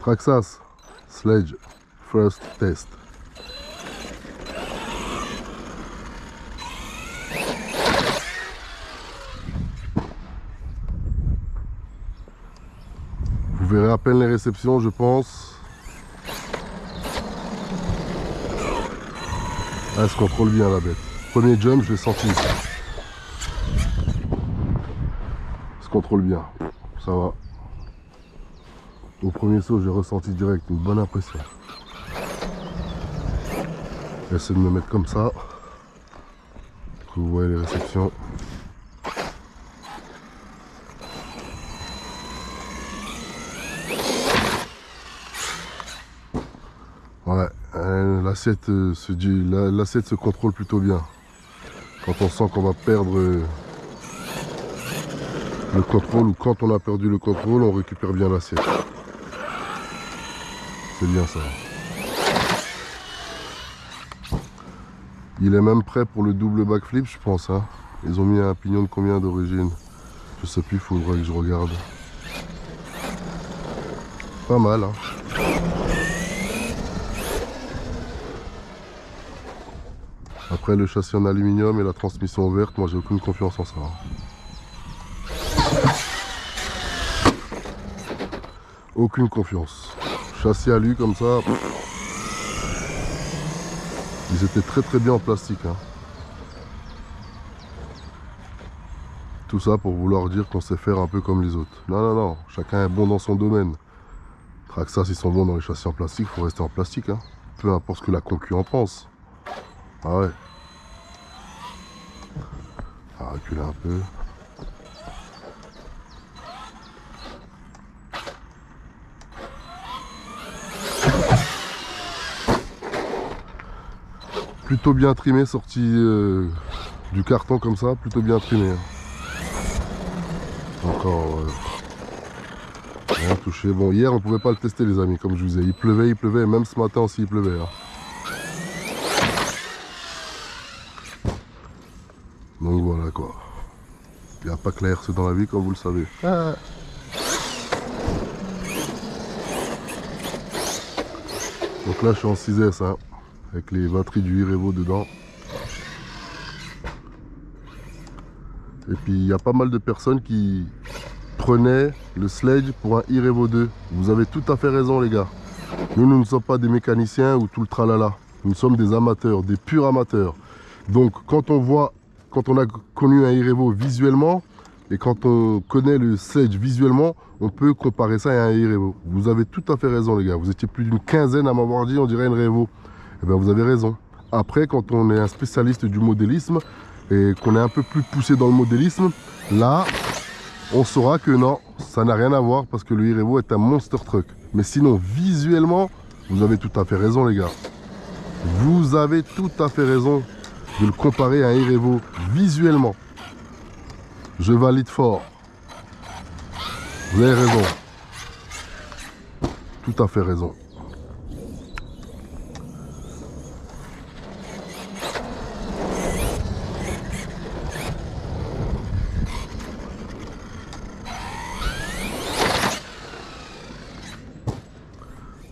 Traxxas Sledge First Test. Vous verrez à peine les réceptions, je pense. Ah, elle se contrôle bien la bête. Premier jump, je l'ai senti ici. Elle se contrôle bien, ça va. Au premier saut, j'ai ressenti direct une bonne impression. J'essaie de me mettre comme ça. Vous voyez les réceptions. Ouais, l'assiette se contrôle plutôt bien. Quand on sent qu'on va perdre le contrôle, ou quand on a perdu le contrôle, on récupère bien l'assiette. C'est bien ça. Il est même prêt pour le double backflip, je pense. Hein. Ils ont mis un pignon de combien d'origine? Je sais plus, il faudrait que je regarde. Pas mal, hein. Après le châssis en aluminium et la transmission verte, moi j'ai aucune confiance en ça. Aucune confiance. Châssis alu comme ça. Ils étaient très bien en plastique. Hein. Tout ça pour vouloir dire qu'on sait faire un peu comme les autres. Non, non, non. Chacun est bon dans son domaine. Traxxas, ils sont bons dans les châssis en plastique. Il faut rester en plastique. Hein. Peu importe ce que la concu en pense. Ah ouais. On va reculer un peu. Plutôt bien trimé, sorti du carton comme ça, plutôt bien trimé. Hein. Encore rien touché. Bon, hier on pouvait pas le tester les amis, comme je vous ai dit. Il pleuvait, même ce matin aussi il pleuvait. Hein. Donc voilà quoi. Il n'y a pas clair, c'est dans la vie comme vous le savez. Ah. Donc là je suis en 6S. Hein. Avec les batteries du Irevo dedans. Et puis il y a pas mal de personnes qui prenaient le Sledge pour un Irevo 2. Vous avez tout à fait raison les gars. Nous ne sommes pas des mécaniciens ou tout le tralala. Nous sommes des amateurs, des purs amateurs. Donc quand on a connu un Irevo visuellement et quand on connaît le Sledge visuellement, on peut comparer ça à un Irevo. Vous avez tout à fait raison les gars. Vous étiez plus d'une quinzaine à m'avoir dit on dirait une Revo. Eh bien, vous avez raison. Après, quand on est un spécialiste du modélisme et qu'on est un peu plus poussé dans le modélisme, là, on saura que non, ça n'a rien à voir parce que le Irevo est un monster truck. Mais sinon, visuellement, vous avez tout à fait raison, les gars. Vous avez tout à fait raison de le comparer à un Irevo visuellement. Je valide fort. Vous avez raison. Tout à fait raison.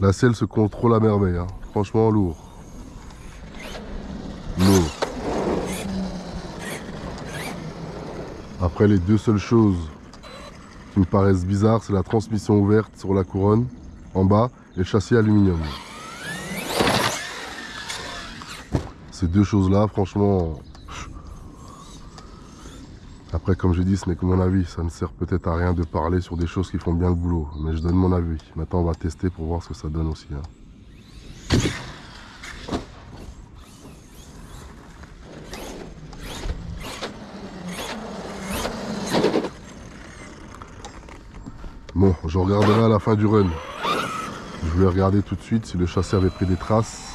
La selle se contrôle à merveille, hein. Franchement lourd. Lourd. Après les deux seules choses qui me paraissent bizarres, c'est la transmission ouverte sur la couronne en bas et le châssis aluminium. Ces deux choses là, franchement... Après, comme je dis, ce n'est que mon avis. Ça ne sert peut-être à rien de parler sur des choses qui font bien le boulot. Mais je donne mon avis. Maintenant, on va tester pour voir ce que ça donne aussi. Hein. Bon, je regarderai à la fin du run. Je vais regarder tout de suite si le châssis avait pris des traces.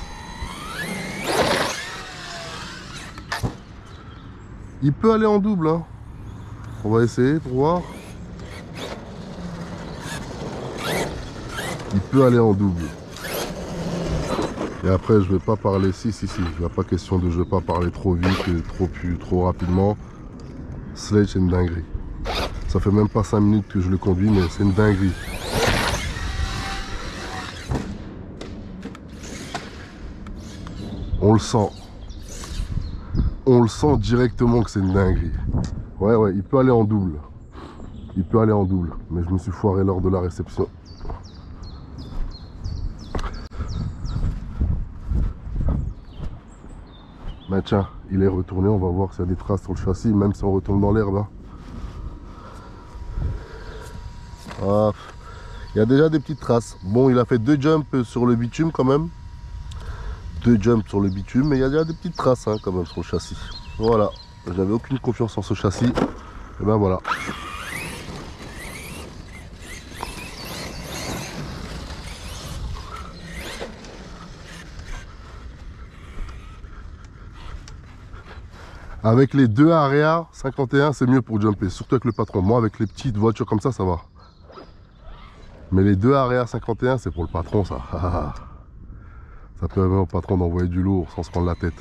Il peut aller en double, hein. On va essayer pour voir. Il peut aller en double. Et après, je vais pas parler... Si. Il n'y a pas question de je vais pas parler trop vite, trop rapidement. Sledge, c'est une dinguerie. Ça fait même pas 5 minutes que je le conduis, mais c'est une dinguerie. le sent. On le sent directement que c'est une dinguerie. Ouais, il peut aller en double. Il peut aller en double. Mais je me suis foiré lors de la réception. Ben tiens, il est retourné. On va voir s'il y a des traces sur le châssis, même si on retombe dans l'herbe. Hein. Ah, il y a déjà des petites traces. Bon, il a fait 2 jumps sur le bitume quand même. 2 jumps sur le bitume, mais il y a déjà des petites traces hein, quand même sur le châssis. Voilà, j'avais aucune confiance en ce châssis. Et ben voilà. Avec les 2 Area 51, c'est mieux pour jumper, surtout avec le patron. Moi, avec les petites voitures comme ça va. Mais les 2 Area 51, c'est pour le patron, ça. Ça permet au patron d'envoyer du lourd sans se prendre la tête.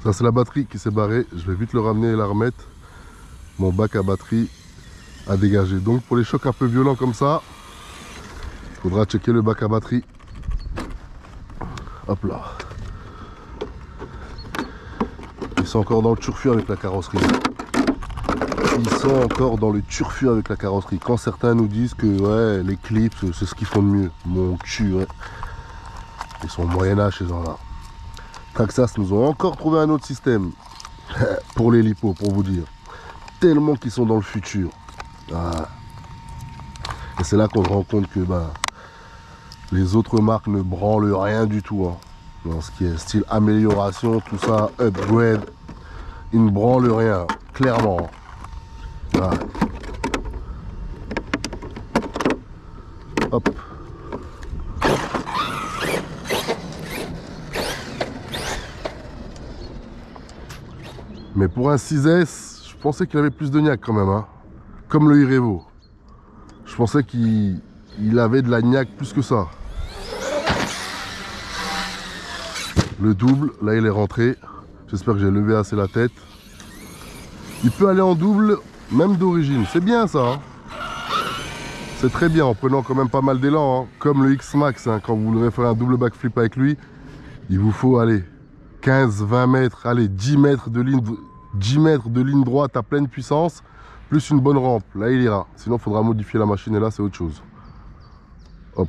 Ça c'est la batterie qui s'est barrée, je vais vite le ramener et la remettre. Mon bac à batterie a dégagé. Donc pour les chocs un peu violents comme ça, il faudra checker le bac à batterie. Hop là. Ils sont encore dans le turfu avec la carrosserie. Ils sont encore dans le turfu avec la carrosserie. Quand certains nous disent que ouais, les clips c'est ce qu'ils font de mieux. Mon cul, ouais. Ils sont au Moyen-Âge ces gens-là. Traxxas nous ont encore trouvé un autre système pour les lipos, pour vous dire. Tellement qu'ils sont dans le futur. Ah. Et c'est là qu'on se rend compte que bah, les autres marques ne branlent rien du tout. Hein. Dans ce qui est style amélioration, tout ça, upgrade, ils ne branlent rien, clairement. Ah. Hop. Mais pour un 6S, je pensais qu'il avait plus de niaque quand même, hein. Comme le Irevo. Je pensais qu'il avait de la niaque plus que ça. Le double, là il est rentré. J'espère que j'ai levé assez la tête. Il peut aller en double, même d'origine. C'est bien ça. Hein. C'est très bien, en prenant quand même pas mal d'élan. Hein. Comme le X-Max, hein. Quand vous voulez faire un double backflip avec lui, il vous faut aller 15, 20 mètres, allez 10 mètres de ligne droite à pleine puissance, plus une bonne rampe. Là il ira. Sinon il faudra modifier la machine et là c'est autre chose. Hop.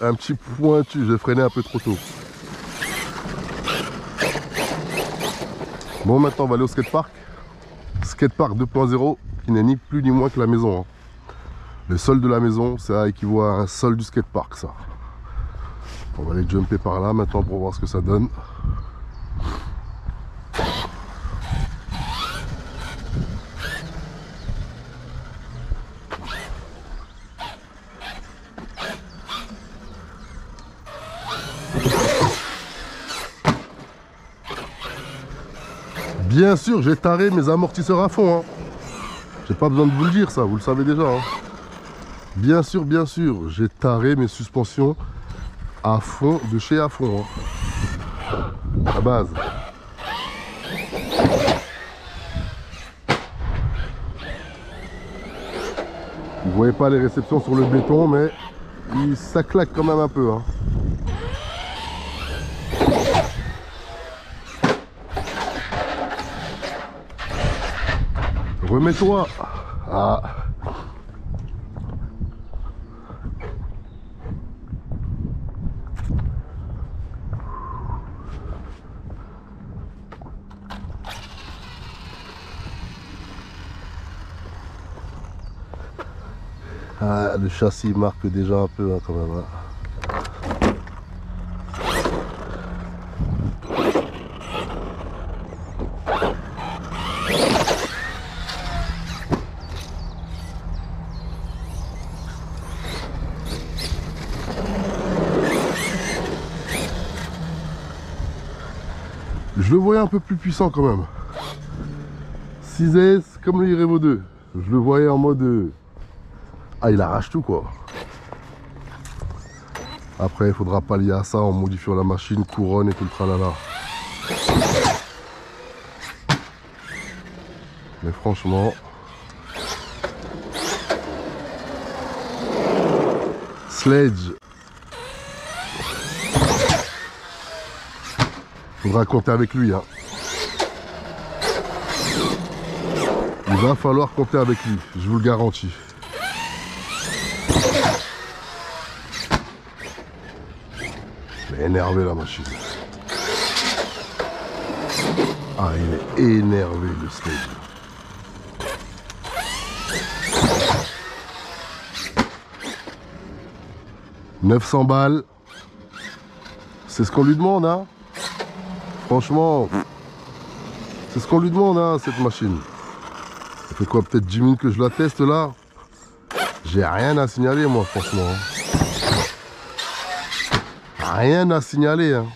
Un petit pointu, j'ai freiné un peu trop tôt. Bon, maintenant on va aller au skatepark. Skatepark 2.0 qui n'est ni plus ni moins que la maison. Hein. Le sol de la maison, ça équivaut à un sol du skatepark, ça. On va aller jumper par là maintenant pour voir ce que ça donne. Bien sûr, j'ai taré mes amortisseurs à fond. Hein. J'ai pas besoin de vous le dire, ça, vous le savez déjà. Hein. Bien sûr, j'ai taré mes suspensions à fond, de chez à fond. Hein. À base. Vous voyez pas les réceptions sur le béton, mais ça claque quand même un peu. Hein. Remets-toi. Ah. Ah, le châssis marque déjà un peu hein, quand même. Hein. Je le voyais un peu plus puissant quand même. 6S comme le Irevo 2. Je le voyais en mode... Ah, il arrache tout quoi. Après, il faudra pallier à ça en modifiant la machine, couronne et tout le tralala. Mais franchement... Sledge. Faudra compter avec lui, hein. Il va falloir compter avec lui, je vous le garantis. Elle est énervée la machine. Ah, il est énervé le sledge. « 900 balles. C'est ce qu'on lui demande, hein. Franchement, c'est ce qu'on lui demande, hein, cette machine. Ça fait quoi, peut-être 10 minutes que je la teste là. J'ai rien à signaler, moi, franchement. Rien à signaler, hein.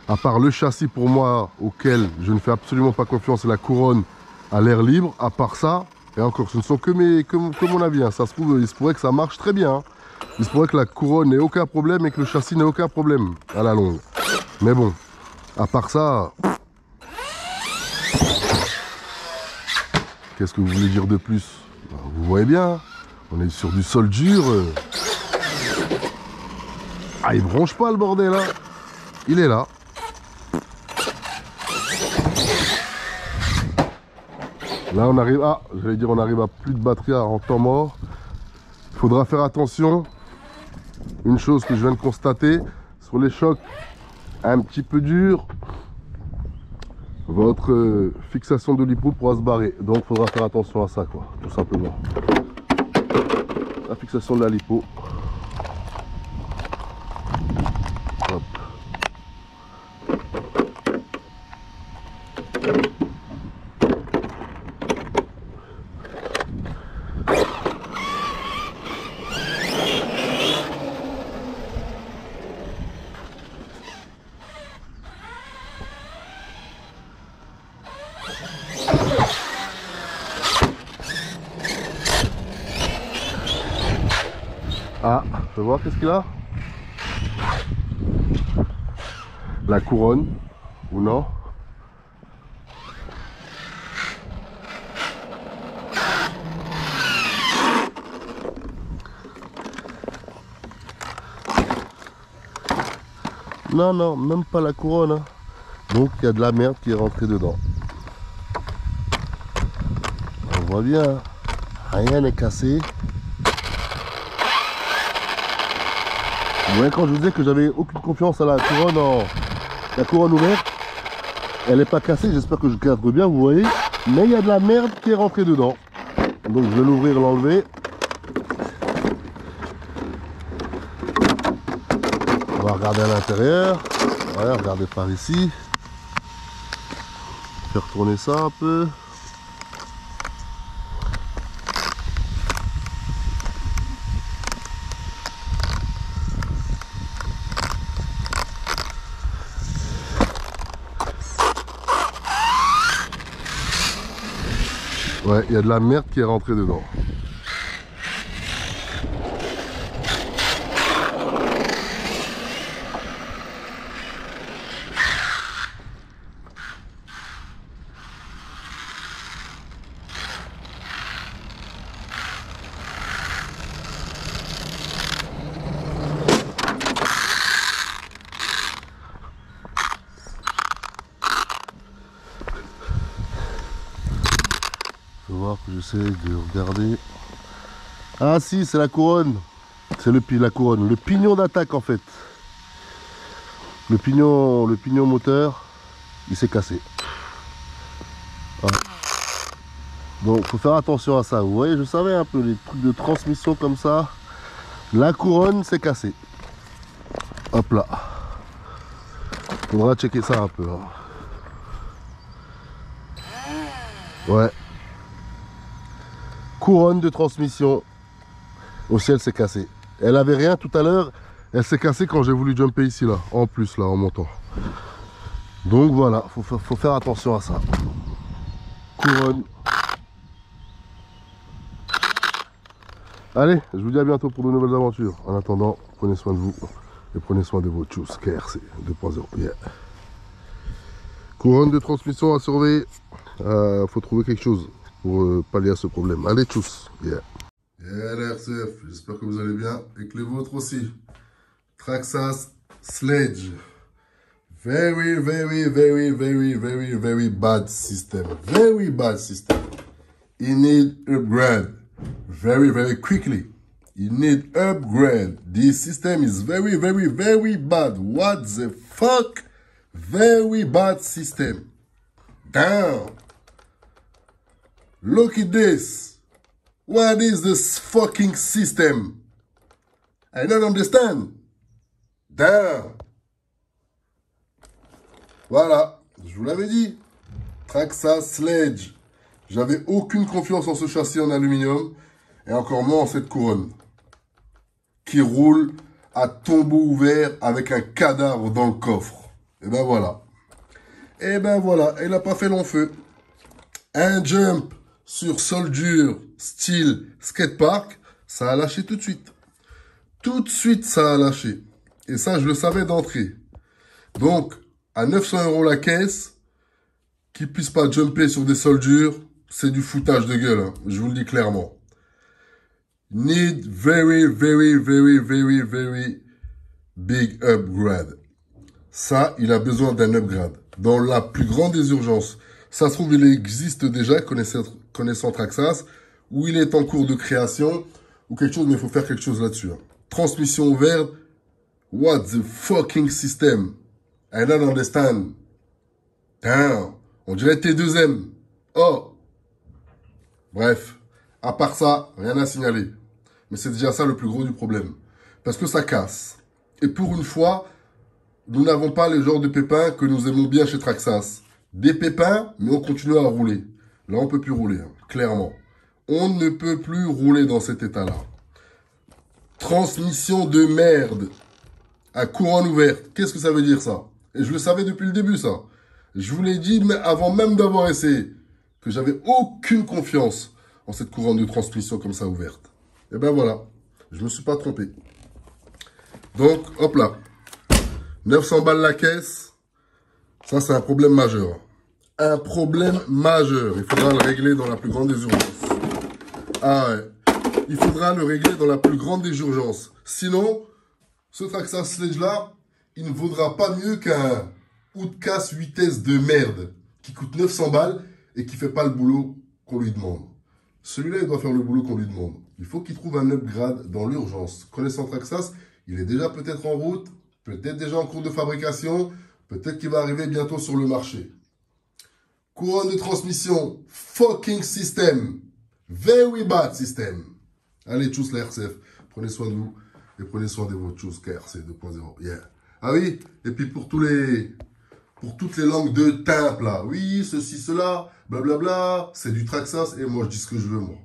À part le châssis pour moi, auquel je ne fais absolument pas confiance, et la couronne à l'air libre. À part ça, et encore, ce ne sont que mon avis, hein. Ça se trouve, il se pourrait que ça marche très bien, hein. Il se pourrait que la couronne n'ait aucun problème et que le châssis n'ait aucun problème à la longue. Mais bon, à part ça... Qu'est-ce que vous voulez dire de plus? Vous voyez bien, on est sur du sol dur. Ah, il bronche pas le bordel, hein. Il est là. Là, on arrive... Ah, j'allais dire, on arrive à plus de batterie en temps mort. Il faudra faire attention. Une chose que je viens de constater, sur les chocs un petit peu durs, votre fixation de l'hypo pourra se barrer. Donc il faudra faire attention à ça, quoi, tout simplement. La fixation de la lipo. Hop. Ah, je vais voir qu'est-ce qu'il a. La couronne, ou non? Non, non, même pas la couronne, hein. Donc il y a de la merde qui est rentrée dedans. On voit bien, hein. Rien n'est cassé. Vous voyez, quand je vous disais que j'avais aucune confiance à la couronne ouverte, elle n'est pas cassée, j'espère que je cadre bien, vous voyez, mais il y a de la merde qui est rentrée dedans. Donc je vais l'ouvrir, l'enlever. On va regarder à l'intérieur. Voilà, regardez par ici. Faire tourner ça un peu. Ouais, il y a de la merde qui est rentrée dedans. Que j'essaie de regarder. Ah si, c'est la couronne. C'est la couronne, le pignon d'attaque en fait. Le pignon moteur, il s'est cassé. Voilà. Donc faut faire attention à ça. Vous voyez, je savais un peu les trucs de transmission comme ça. La couronne s'est cassée. Hop là. Faudra checker ça un peu, hein. Ouais. Couronne de transmission. Aussi, elle s'est cassée. Elle avait rien tout à l'heure. Elle s'est cassée quand j'ai voulu jumper ici, là. En plus, là, en montant. Donc voilà, faut faire attention à ça. Couronne. Allez, je vous dis à bientôt pour de nouvelles aventures. En attendant, prenez soin de vous et prenez soin de vos tchous. KRC 2.0. Yeah. Couronne de transmission à surveiller. Faut trouver quelque chose pour pallier à ce problème. Allez, tchous. Yeah. Yeah, l'RCF, j'espère que vous allez bien et que les vôtres aussi. Traxxas Sledge. Very, very, very, very, very, very bad system. Very bad system. You need upgrade very, very quickly. You need upgrade. This system is very, very, very bad. What the fuck? Very bad system. Damn. Look at this. What is this fucking system? I don't understand. Damn. Voilà, je vous l'avais dit. Traxxas Sledge. J'avais aucune confiance en ce châssis en aluminium et encore moins en cette couronne qui roule à tombeau ouvert avec un cadavre dans le coffre. Et ben voilà. Et ben voilà, il n'a pas fait long feu. Un jump sur sol dur style skatepark, ça a lâché tout de suite. Tout de suite, ça a lâché. Et ça, je le savais d'entrée. Donc, à 900 € la caisse, qui puisse pas jumper sur des sols durs, c'est du foutage de gueule, hein, je vous le dis clairement. Need very, very, very, very, very big upgrade. Ça, il a besoin d'un upgrade. Dans la plus grande des urgences. Ça se trouve, il existe déjà, connaissant Traxxas, ou il est en cours de création, ou quelque chose, mais il faut faire quelque chose là-dessus. Hein. Transmission ouverte. What the fucking system? I don't understand. Damn. On dirait T2M. Oh. Bref. À part ça, rien à signaler. Mais c'est déjà ça le plus gros du problème. Parce que ça casse. Et pour une fois, nous n'avons pas le genre de pépins que nous aimons bien chez Traxxas. Des pépins, mais on continue à rouler. Là, on peut plus rouler, hein, clairement. On ne peut plus rouler dans cet état-là. Transmission de merde. À couronne ouverte. Qu'est-ce que ça veut dire, ça? Et je le savais depuis le début, ça. Je vous l'ai dit, mais avant même d'avoir essayé, que j'avais aucune confiance en cette couronne de transmission comme ça ouverte. Et ben voilà. Je me suis pas trompé. Donc, hop là. 900 balles la caisse. Ça, c'est un problème majeur. Un problème majeur. Il faudra le régler dans la plus grande des urgences. Ah ouais. Il faudra le régler dans la plus grande des urgences. Sinon, ce Traxxas Sledge là, il ne vaudra pas mieux qu'un Outcast 8S de merde qui coûte 900 balles et qui fait pas le boulot qu'on lui demande. Celui-là, il doit faire le boulot qu'on lui demande. Il faut qu'il trouve un upgrade dans l'urgence. Connaissant Traxxas, il est déjà peut-être en route, peut-être déjà en cours de fabrication, peut-être qu'il va arriver bientôt sur le marché. Couronne de transmission, fucking system. Very bad system. Allez, tchuss la RCF. Prenez soin de vous et prenez soin de vos tchuss KRC 2.0. Yeah. Ah oui, et puis pour toutes les langues de timbre là. Oui, ceci, cela, blablabla. C'est du Traxxas et moi je dis ce que je veux, moi.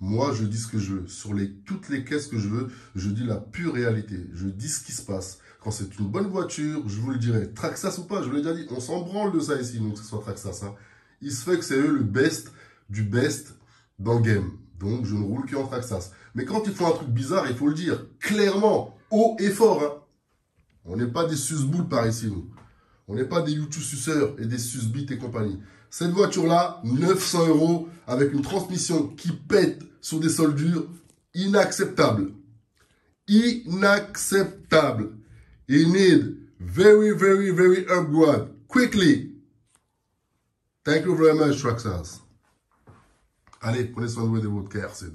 Moi, je dis ce que je veux. Sur toutes les caisses que je veux, je dis la pure réalité. Je dis ce qui se passe. Quand c'est une bonne voiture, je vous le dirai. Traxxas ou pas, je vous l'ai déjà dit. On s'en branle de ça ici, nous, que ce soit Traxxas. Hein. Il se fait que c'est eux le best du best dans le game. Donc, je ne roule qu'en Traxxas. Mais quand ils font un truc bizarre, il faut le dire clairement, haut et fort. Hein. On n'est pas des susboules par ici, nous. On n'est pas des YouTube suceurs et des susbites et compagnie. Cette voiture-là, 900 € avec une transmission qui pète sur des sols durs, inacceptable. Inacceptable. You need very, very, very upgrade. Quickly. Thank you very much, Traxxas. Allez, prenez soin de vous et de votre KRC 2.0.